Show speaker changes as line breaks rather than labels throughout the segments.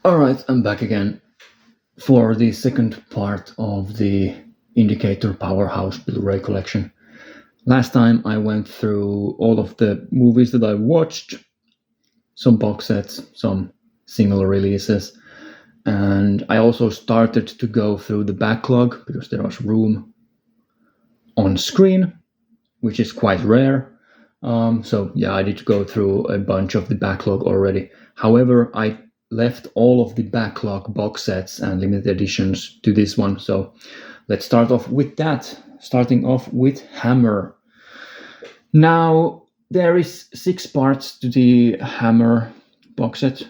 Alright, I'm back again for the second part of the Indicator Powerhouse Blu-ray collection. Last time I went through all of the movies that I watched, some box sets, some single releases, and I also started to go through the backlog because there was room on screen, which is quite rare. So yeah, I did go through a bunch of the backlog already. However, I left all of the backlog box sets and limited editions to this one. So let's start off with that. Starting off with Hammer. Now, there is 6 parts to the Hammer box set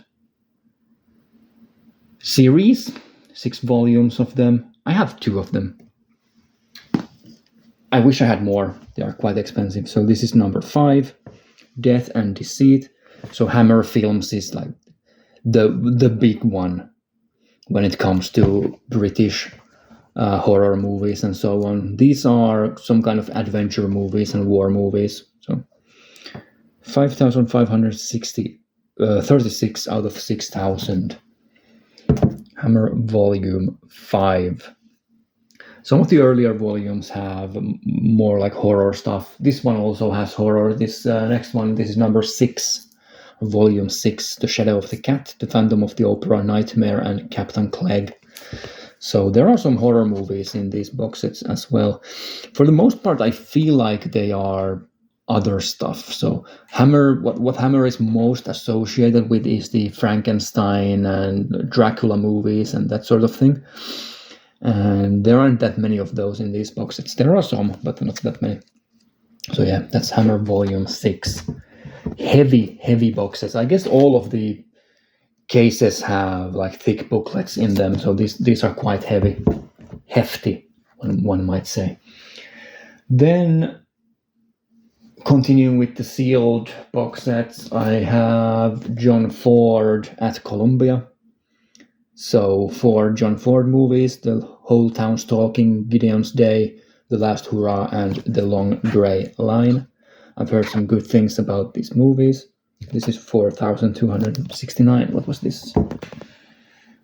series, 6 volumes of them. I have 2 of them. I wish I had more. They are quite expensive. So this is number 5, Death and Deceit. So Hammer Films is like the big one when it comes to British horror movies and so on. These are some kind of adventure movies and war movies. So 5,560, 36 out of 6,000. Hammer Volume 5. Some of the earlier volumes have more like horror stuff. This one also has horror. This next one, this is number 6. Volume 6, The Shadow of the Cat, The Phantom of the Opera, Nightmare, and Captain Clegg. So there are some horror movies in these box sets as well. For the most part, I feel like they are other stuff. So Hammer, what Hammer is most associated with is the Frankenstein and Dracula movies and that sort of thing. And there aren't that many of those in these box sets. There are some, but not that many. So yeah, that's Hammer Volume 6. Heavy boxes. I guess all of the cases have like thick booklets in them, so these are quite hefty, one might say. Then continuing with the sealed box sets, I have John Ford at Columbia. So 4 John Ford movies: The Whole Town's Talking, Gideon's Day, The Last Hurrah, and The Long Grey Line. I've heard some good things about these movies. This is 4,269. What was this?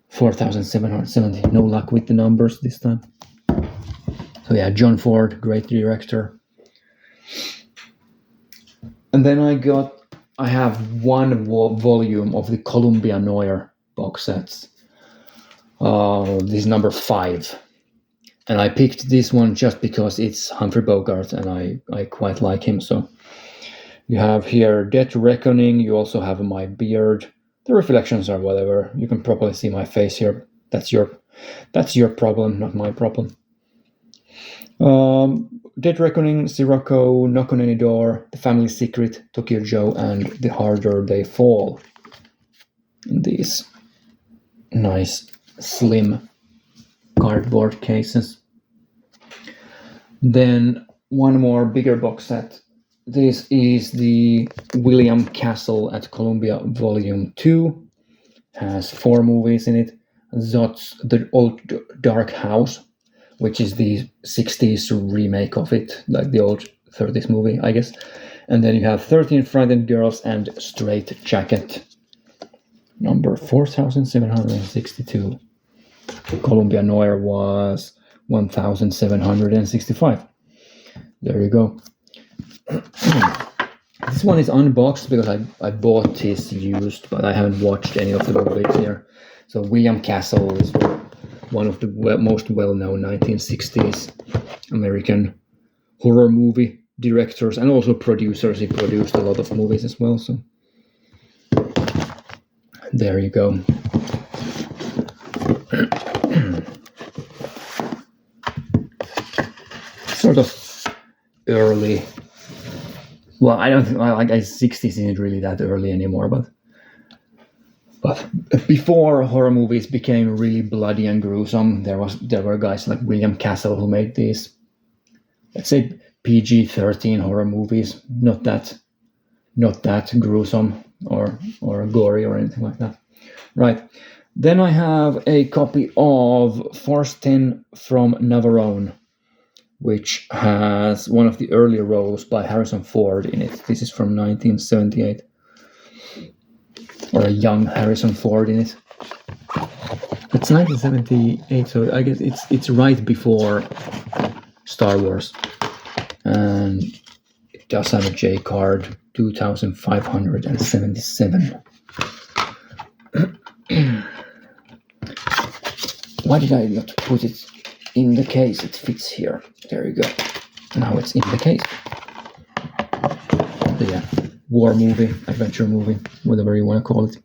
4,770. No luck with the numbers this time. So yeah, John Ford, great director. And then I have 1 volume of the Columbia Noir box sets. This is number 5. And I picked this one just because it's Humphrey Bogart and I quite like him. So you have here Death Reckoning. You also have My Beard. The reflections are whatever. You can probably see my face here. That's your problem, not my problem. Death Reckoning, Sirocco, Knock on Any Door, The Family Secret, Tokyo Joe, and The Harder They Fall. In these nice slim cardboard cases. Then 1 more bigger box set. This is the William Castle at Columbia Volume 2. Has 4 movies in it. Zot's The Old Dark House, which is the 60s remake of it, like the old 30s movie, I guess. And then you have 13 Frightened Girls and Straight Jacket. Number 4,762. Columbia Noir was 1,765. There you go. This one is unboxed because I bought this used, but I haven't watched any of the movies here. So William Castle is one of the most well-known 1960s American horror movie directors and also producers. He produced a lot of movies as well. So there you go. Sort of early. Well, I don't think like 60s isn't really that early anymore, but before horror movies became really bloody and gruesome, there were guys like William Castle who made these, let's say, PG-13 horror movies, not that gruesome or gory or anything like that. Right. Then I have a copy of Force 10 from Navarone, which has one of the earlier roles by Harrison Ford in it. This is from 1978. or a young Harrison Ford in it. It's 1978, so I guess it's right before Star Wars, and it does have a J card, 2,577. Why did I not put it in the case? It fits here. There you go. Now it's in the case. So yeah, war movie, adventure movie, whatever you want to call it.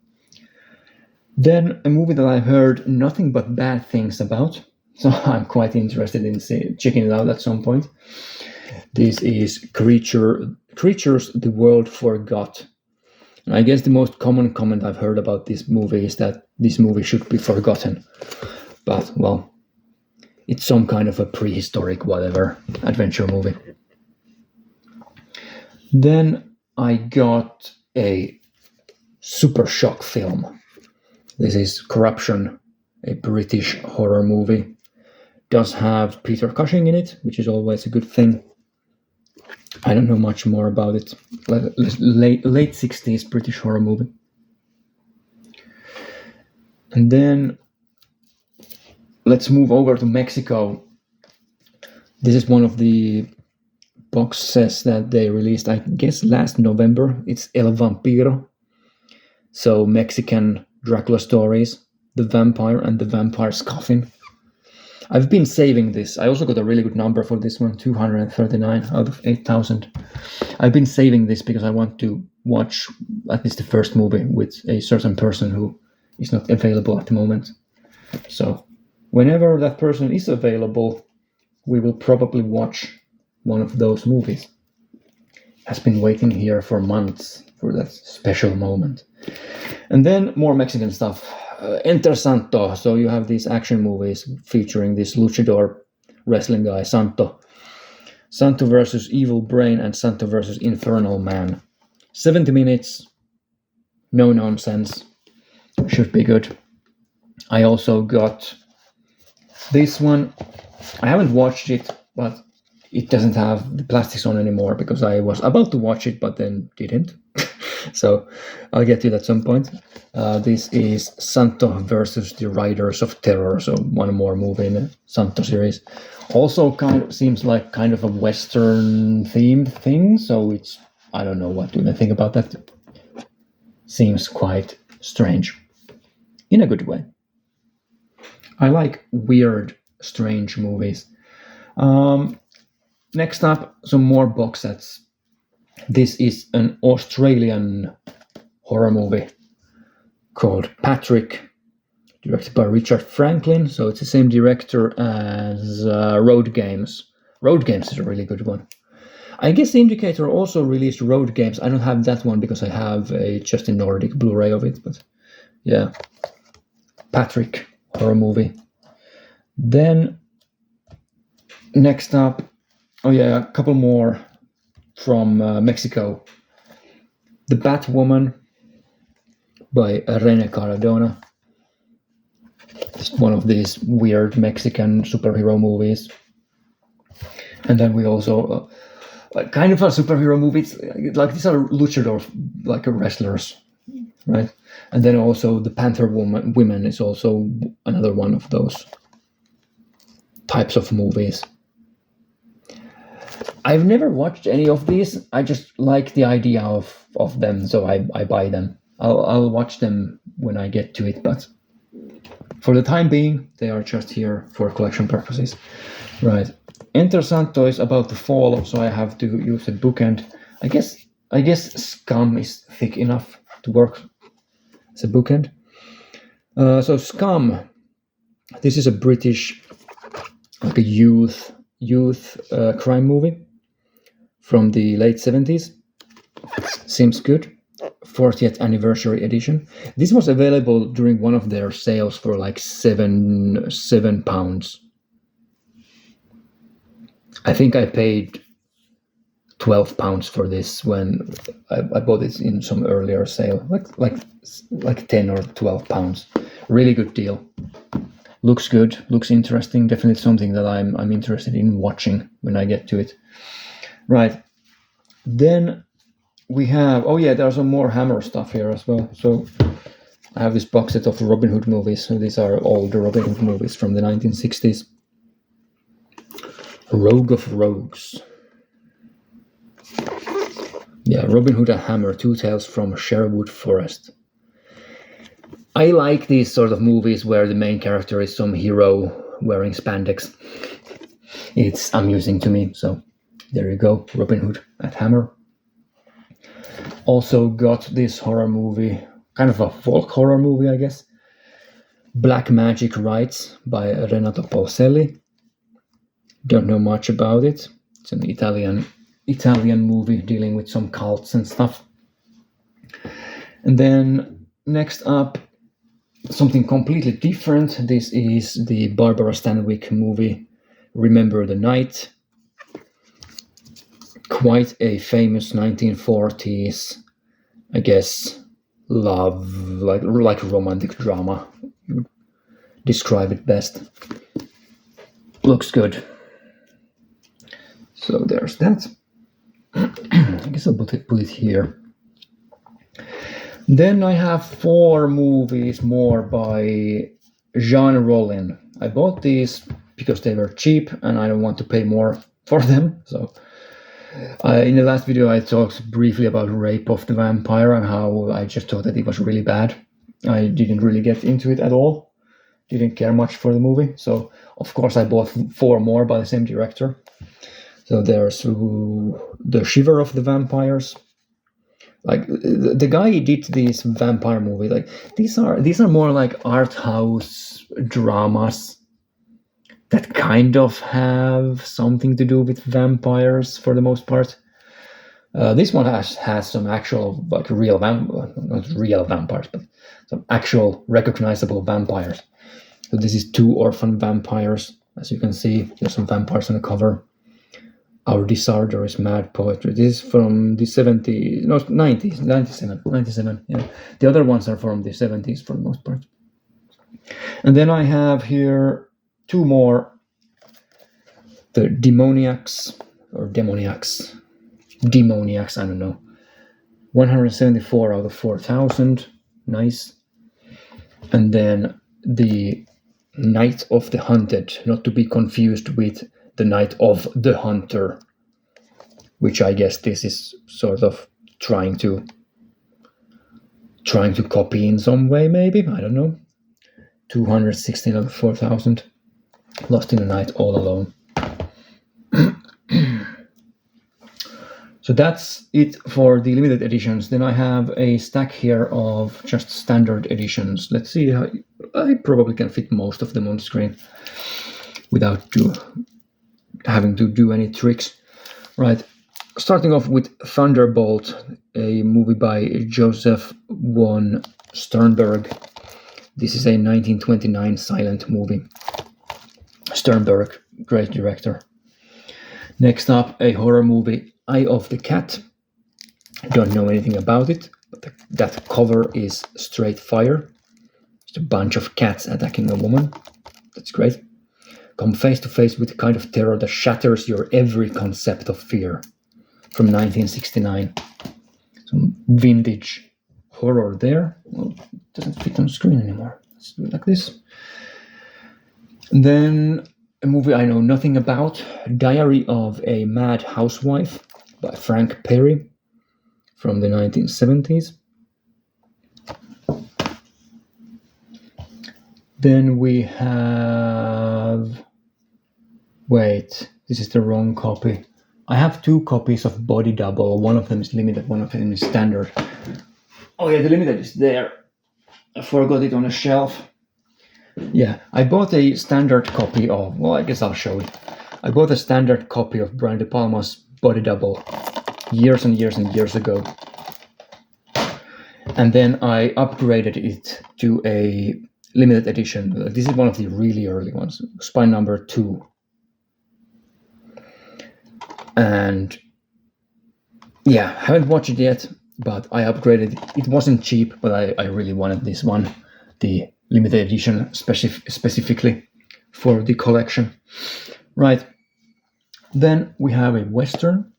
Then a movie that I've heard nothing but bad things about, so I'm quite interested in checking it out at some point. This is Creatures the World Forgot. And I guess the most common comment I've heard about this movie is that this movie should be forgotten. But, well, it's some kind of a prehistoric whatever adventure movie. Then I got a super shock film. This is Corruption, a British horror movie. Does have Peter Cushing in it, which is always a good thing. I don't know much more about it. Late 60s British horror movie. And then let's move over to Mexico. This is one of the box sets that they released, I guess, last November. It's El Vampiro. So Mexican Dracula stories, The Vampire and the Vampire's Coffin. I've been saving this. I also got a really good number for this one, 239 out of 8,000. I've been saving this because I want to watch at least the first movie with a certain person who is not available at the moment. So whenever that person is available, we will probably watch one of those movies. Has been waiting here for months for that special moment. And then more Mexican stuff. Enter Santo. So you have these action movies featuring this luchador wrestling guy, Santo. Santo versus Evil Brain and Santo versus Infernal Man. 70 minutes. No nonsense. Should be good. I also got this one. I haven't watched it, but it doesn't have the plastics on anymore because I was about to watch it, but then didn't. So I'll get to it at some point. This is Santo versus the Riders of Terror. So one more movie in the Santo series. Also kind of seems like kind of a Western themed thing. So it's, I don't know what to think about that. Seems quite strange. In a good way. I like weird, strange movies. Next up, some more box sets. This is an Australian horror movie called Patrick, directed by Richard Franklin. So it's the same director as Road Games. Road Games is a really good one. I guess the Indicator also released Road Games. I don't have that one because I have just a Nordic Blu-ray of it. But yeah, Patrick, horror movie. Then next up, a couple more from Mexico. The Batwoman by Rene Cardona. It's one of these weird Mexican superhero movies. And then we also kind of a superhero movie. It's like these are luchador, like wrestlers, right? And then also The Panther Women is also another one of those types of movies. I've never watched any of these. I just like the idea of them, so I buy them. I'll watch them when I get to it, but for the time being, they are just here for collection purposes. Right. Enter Santo is about to fall, so I have to use a bookend. I guess Scum is thick enough to work as a bookend. So Scum, this is a British, like a youth crime movie from the late 70s. Seems good. 40th anniversary edition. This was available during one of their sales for like £7. I think I paid £12 for this when I bought it in some earlier sale, like 10 or £12. Really good deal. Looks good, looks interesting. Definitely something that I'm interested in watching when I get to it. Right. Then we have, oh yeah, there are some more Hammer stuff here as well. So I have this box set of Robin Hood movies. So these are all the Robin Hood movies from the 1960s. Rogue of Rogues. Yeah, Robin Hood and Hammer, Two Tales from Sherwood Forest. I like these sort of movies where the main character is some hero wearing spandex. It's amusing to me, so there you go, Robin Hood and Hammer. Also got this horror movie, kind of a folk horror movie, I guess. Black Magic Rites by Renato Polselli. Don't know much about it. It's an Italian movie dealing with some cults and stuff. And then next up, something completely different. This is the Barbara Stanwyck movie, Remember the Night. Quite a famous 1940s, I guess, love, like romantic drama. Describe it best. Looks good. So there's that. I guess I'll put it here. Then I have 4 movies more by Jean Rollin. I bought these because they were cheap and I don't want to pay more for them. So in the last video I talked briefly about Rape of the Vampire and how I just thought that it was really bad. I didn't really get into it at all. Didn't care much for the movie. So of course I bought 4 more by the same director. So there's The Shiver of the Vampires. Like the guy who did this vampire movie, like these are more like art house dramas that kind of have something to do with vampires for the most part. This one has some actual like not real vampires, but some actual recognizable vampires. So this is 2 orphan vampires, as you can see. There's some vampires on the cover. Our Disorder is Mad Poetry. This is from the 70s, no, 90s, 97, yeah. The other ones are from the 70s for the most part. And then I have here 2 more. The Demoniacs, I don't know. 174 out of 4,000, nice. And then the Night of the Hunted, not to be confused with the Night of the Hunter, which I guess this is sort of trying to copy in some way, maybe, I don't know. 216 out of 4,000. Lost in the Night, All Alone. So that's it for the limited editions. Then I have a stack here of just standard editions. Let's see how I probably can fit most of them on the screen without having to do any tricks. Right, starting off with Thunderbolt, a movie by Joseph von Sternberg. This is a 1929 silent movie. Sternberg, great director. Next up, a horror movie, Eye of the Cat. Don't know anything about it, but that cover is straight fire. Just a bunch of cats attacking a woman. That's great. Come face to face with the kind of terror that shatters your every concept of fear. From 1969. Some vintage horror there. Well, it doesn't fit on the screen anymore. Let's do it like this. And then a movie I know nothing about, Diary of a Mad Housewife by Frank Perry from the 1970s. Then we have... Wait, this is the wrong copy. I have 2 copies of Body Double. One of them is limited, one of them is standard. Oh yeah, the limited is there. I forgot it on a shelf. Yeah, I bought a standard copy of, well, I guess I'll show it. I bought a standard copy of Brian De Palma's Body Double years and years and years ago. And then I upgraded it to a limited edition. This is one of the really early ones, Spine number 2. And yeah, haven't watched it yet, but I upgraded it. It wasn't cheap, but I really wanted this one, the limited edition specifically for the collection. Right, then we have a Western,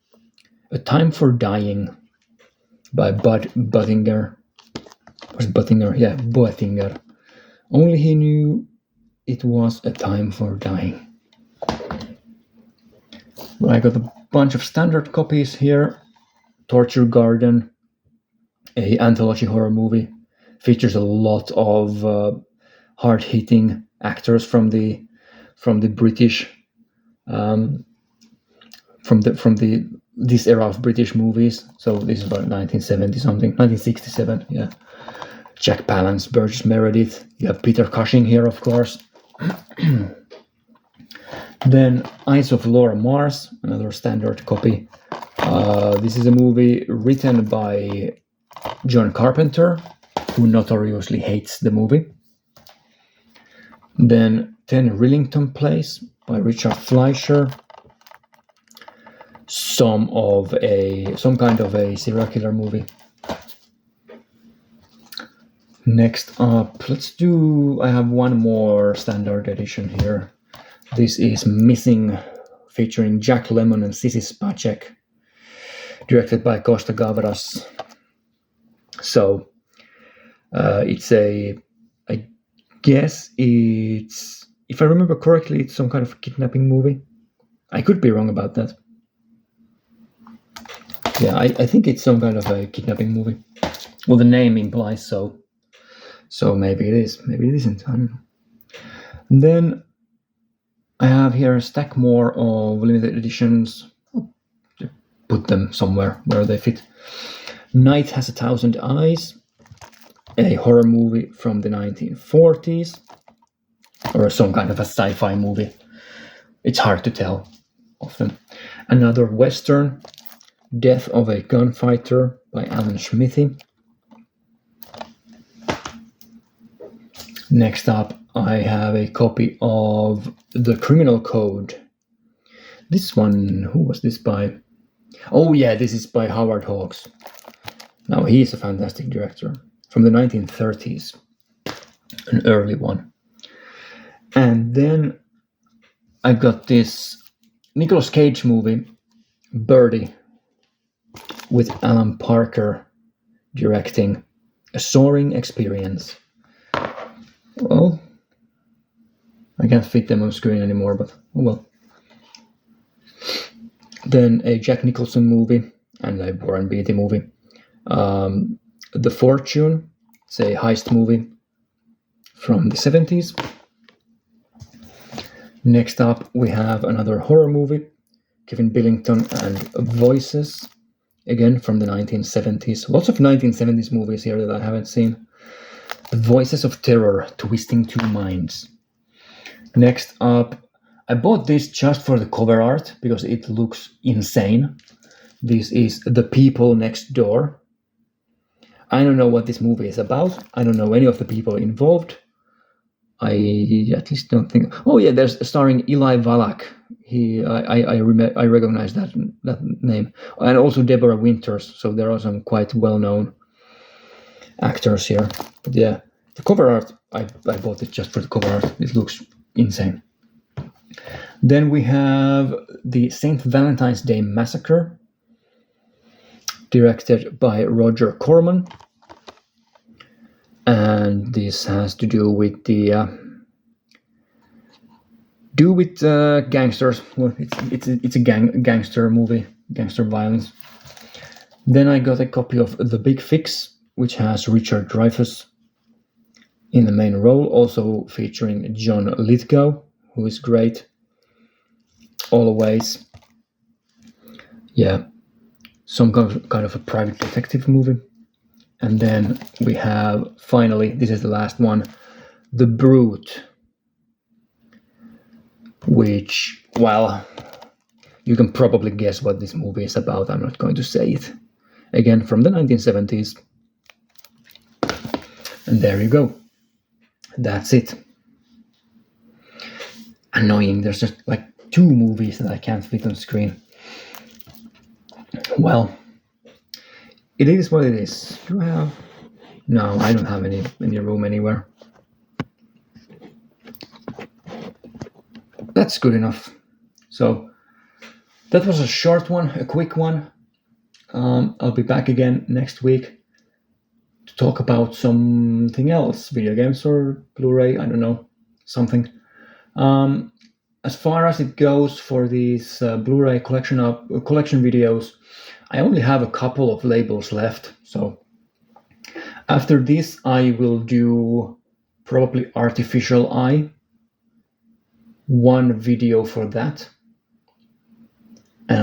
A Time for Dying. by Bud Buttinger. Was it Buttinger? Yeah, Buttinger. Only he knew it was a time for dying. Well, I got a bunch of standard copies here. Torture Garden, a anthology horror movie, features a lot of hard-hitting actors from the British from the this era of British movies. So this is about 1970 something, 1967. Yeah, Jack Palance, Burgess Meredith. You have Peter Cushing here, of course. Then Eyes of Laura Mars, another standard copy. This is a movie written by John Carpenter, who notoriously hates the movie. Then 10 Rillington Place by Richard Fleischer. Some kind of a serial killer movie. Next up, I have one more standard edition here. This is Missing, featuring Jack Lemmon and Sissy Spacek, directed by Costa Gavras. So I guess it's, if I remember correctly, it's some kind of kidnapping movie. I could be wrong about that. Yeah, I think it's some kind of a kidnapping movie. Well, the name implies so. So maybe it is, maybe it isn't. I don't know. And then I have here a stack more of limited editions. I'll put them somewhere where they fit. Night Has 1,000 Eyes, a horror movie from the 1940s, or some kind of a sci-fi movie. It's hard to tell often. Another Western, Death of a Gunfighter by Alan Smithy. Next up, I have a copy of The Criminal Code. This one, who was this by? Oh yeah, this is by Howard Hawks. Now, he is a fantastic director from the 1930s, an early one. And then I got this Nicolas Cage movie, Birdie, with Alan Parker directing, A Soaring Experience. Well, I can't fit them on screen anymore, but oh well. Then a Jack Nicholson movie and a Warren Beatty movie. The Fortune, it's a heist movie from the 70s. Next up, we have another horror movie, Kevin Billington and Voices, again from the 1970s. Lots of 1970s movies here that I haven't seen. The Voices of Terror, Twisting Two Minds. Next up, I bought this just for the cover art because it looks insane. This is The People Next Door. I don't know what this movie is about. I don't know any of the people involved. I at least don't think. Oh yeah, there's starring Eli Wallach. I recognize that name, and also Deborah Winters. So there are some quite well-known actors here. But yeah, the cover art, I bought it just for the cover art. It looks insane. Then we have the St. Valentine's Day Massacre, directed by Roger Corman. And this has to do with gangsters. Well, it's a gangster movie, gangster violence. Then I got a copy of The Big Fix, which has Richard Dreyfuss in the main role, also featuring John Lithgow, who is great always. Yeah, some kind of a private detective movie. And then we have, finally, this is the last one, The Brute, which, well, you can probably guess what this movie is about. I'm not going to say it. Again, from the 1970s. And there you go. That's it. Annoying. There's just like 2 movies that I can't fit on screen. Well, it is what it is. Do I have? No, I don't have any room anywhere. That's good enough. So that was a short one, a quick one. I'll be back again next week to talk about something else, video games or Blu-ray, I don't know, something. As far as it goes for these Blu-ray collection videos, I only have a couple of labels left. So after this, I will do probably Artificial Eye, one video for that, and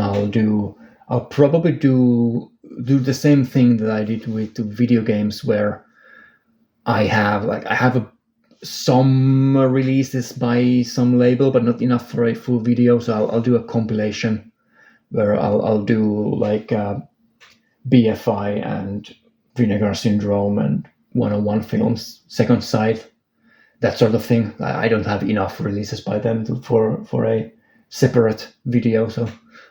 I'll probably do the same thing that I did with the video games, where I have some releases by some label, but not enough for a full video. So I'll do a compilation where I'll do like BFI and Vinegar Syndrome and 101 Films, Second Sight, that sort of thing. I don't have enough releases by them for a separate video, so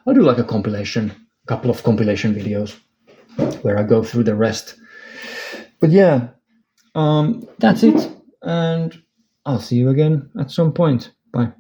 I'll do like a couple of compilation videos where I go through the rest. But yeah, that's it, and I'll see you again at some point. Bye.